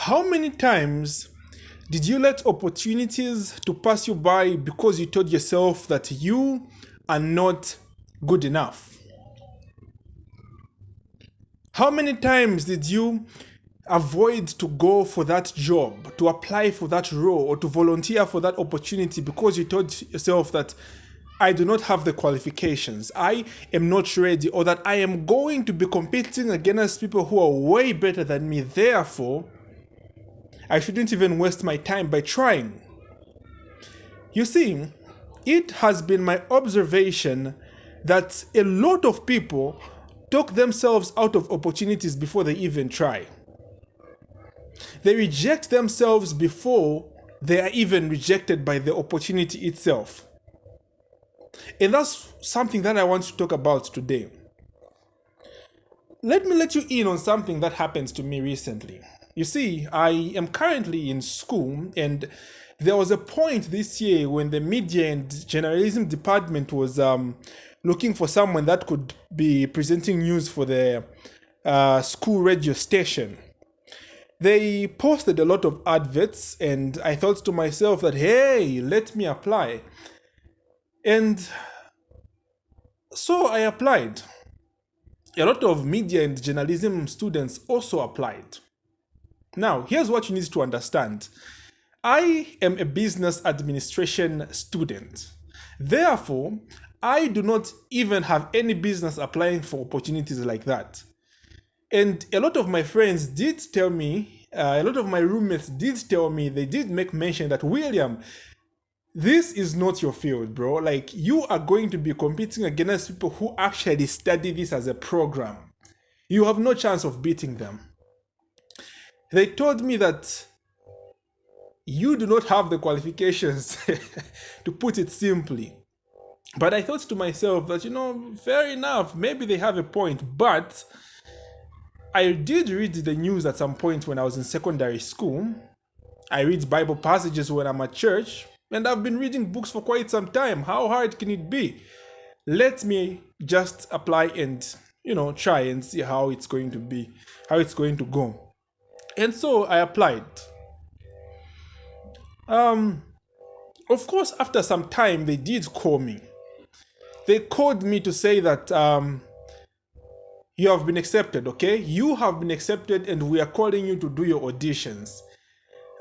How many times did you let opportunities to pass you by because you told yourself that you are not good enough? How many times did you avoid to go for that job, to apply for that role, or to volunteer for that opportunity because you told yourself that I do not have the qualifications, I am not ready, or that I am going to be competing against people who are way better than me, therefore, I shouldn't even waste my time by trying? You see, it has been my observation that a lot of people talk themselves out of opportunities before they even try. They reject themselves before they are even rejected by the opportunity itself. And that's something that I want to talk about today. Let me let you in on something that happened to me recently. You see, I am currently in school, and there was a point this year when the media and journalism department was looking for someone that could be presenting news for the school radio station. They posted a lot of adverts, and I thought to myself that, hey, let me apply. And so I applied. A lot of media and journalism students also applied. Now, here's what you need to understand. I am a business administration student. Therefore, I do not even have any business applying for opportunities like that. And a lot of my friends did tell me, a lot of my roommates did tell me, they did make mention that, William, this is not your field, bro. Like, you are going to be competing against people who actually study this as a program. You have no chance of beating them. They told me that you do not have the qualifications, to put it simply. But I thought to myself that, fair enough, maybe they have a point. But I did read the news at some point when I was in secondary school. I read Bible passages when I'm at church, and I've been reading books for quite some time. How hard can it be? Let me just apply and, try and see how it's going to be, how it's going to go. And so I applied. Of course, after some time, they did call me. They called me to say that you have been accepted, okay? You have been accepted, and we are calling you to do your auditions.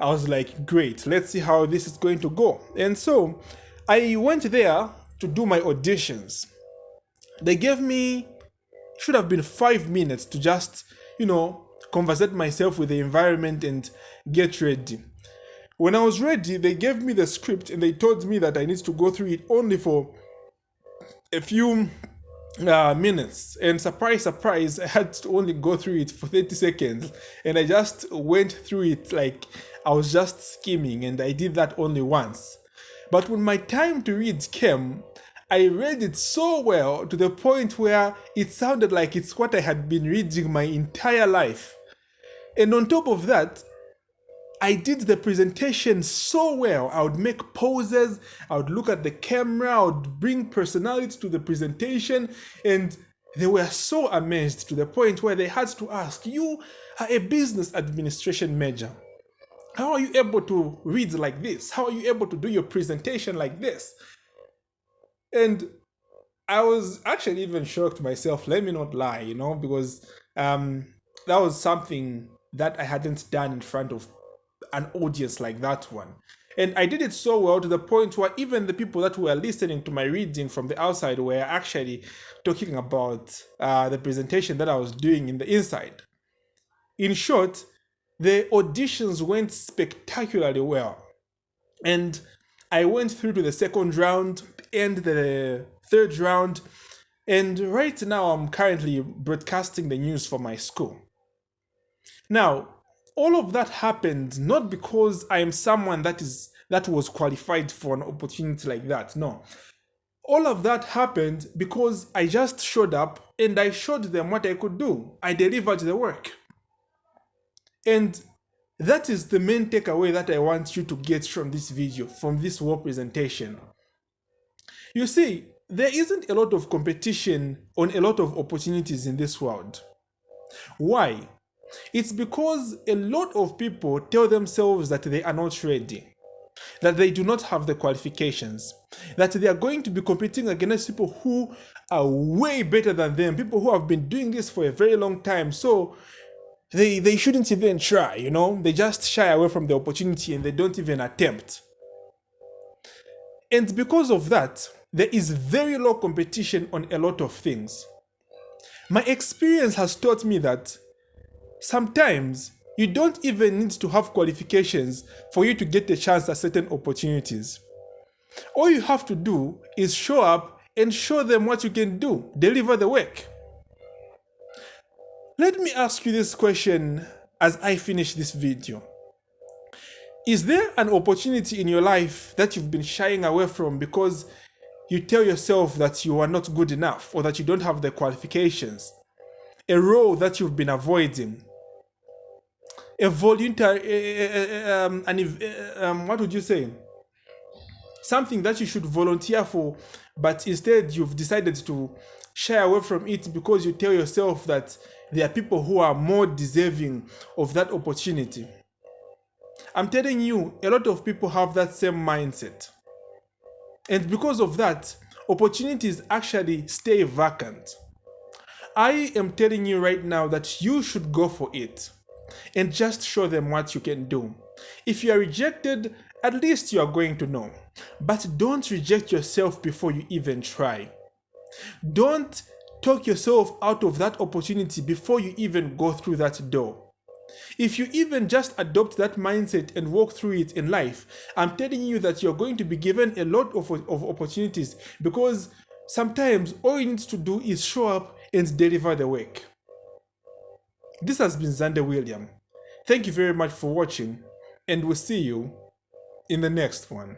I was like, great, let's see how this is going to go. And so I went there to do my auditions. They gave me, should have been 5 minutes to just, conversate myself with the environment and get ready. When I was ready, they gave me the script and they told me that I need to go through it only for a few minutes. And surprise, surprise, I had to only go through it for 30 seconds. And I just went through it like I was just skimming, and I did that only once. But when my time to read came, I read it so well to the point where it sounded like it's what I had been reading my entire life. And on top of that, I did the presentation so well. I would make poses, I would look at the camera, I would bring personality to the presentation, and they were so amazed to the point where they had to ask, you are a business administration major. How are you able to read like this? How are you able to do your presentation like this? And I was actually even shocked myself, let me not lie, because that was something that I hadn't done in front of an audience like that one. And I did it so well to the point where even the people that were listening to my reading from the outside were actually talking about the presentation that I was doing in the inside. In short, the auditions went spectacularly well. And I went through to the second round and the third round. And right now I'm currently broadcasting the news for my school. Now, all of that happened not because I am someone that was qualified for an opportunity like that. No. All of that happened because I just showed up and I showed them what I could do. I delivered the work. And that is the main takeaway that I want you to get from this video, from this whole presentation. You see, there isn't a lot of competition on a lot of opportunities in this world. Why? It's because a lot of people tell themselves that they are not ready, that they do not have the qualifications, that they are going to be competing against people who are way better than them, people who have been doing this for a very long time. So they shouldn't even try, They just shy away from the opportunity and they don't even attempt. And because of that, there is very low competition on a lot of things. My experience has taught me that sometimes you don't even need to have qualifications for you to get a chance at certain opportunities. All you have to do is show up and show them what you can do, deliver the work. Let me ask you this question as I finish this video. Is there an opportunity in your life that you've been shying away from because you tell yourself that you are not good enough or that you don't have the qualifications? A role that you've been avoiding? A voluntary, what would you say? Something that you should volunteer for, but instead you've decided to shy away from it because you tell yourself that there are people who are more deserving of that opportunity. I'm telling you, a lot of people have that same mindset. And because of that, opportunities actually stay vacant. I am telling you right now that you should go for it and just show them what you can do. If you are rejected, at least you are going to know. But don't reject yourself before you even try. Don't talk yourself out of that opportunity before you even go through that door. If you even just adopt that mindset and walk through it in life, I'm telling you that you're going to be given a lot of opportunities, because sometimes all you need to do is show up and deliver the work. This has been Zande William. Thank you very much for watching, and we'll see you in the next one.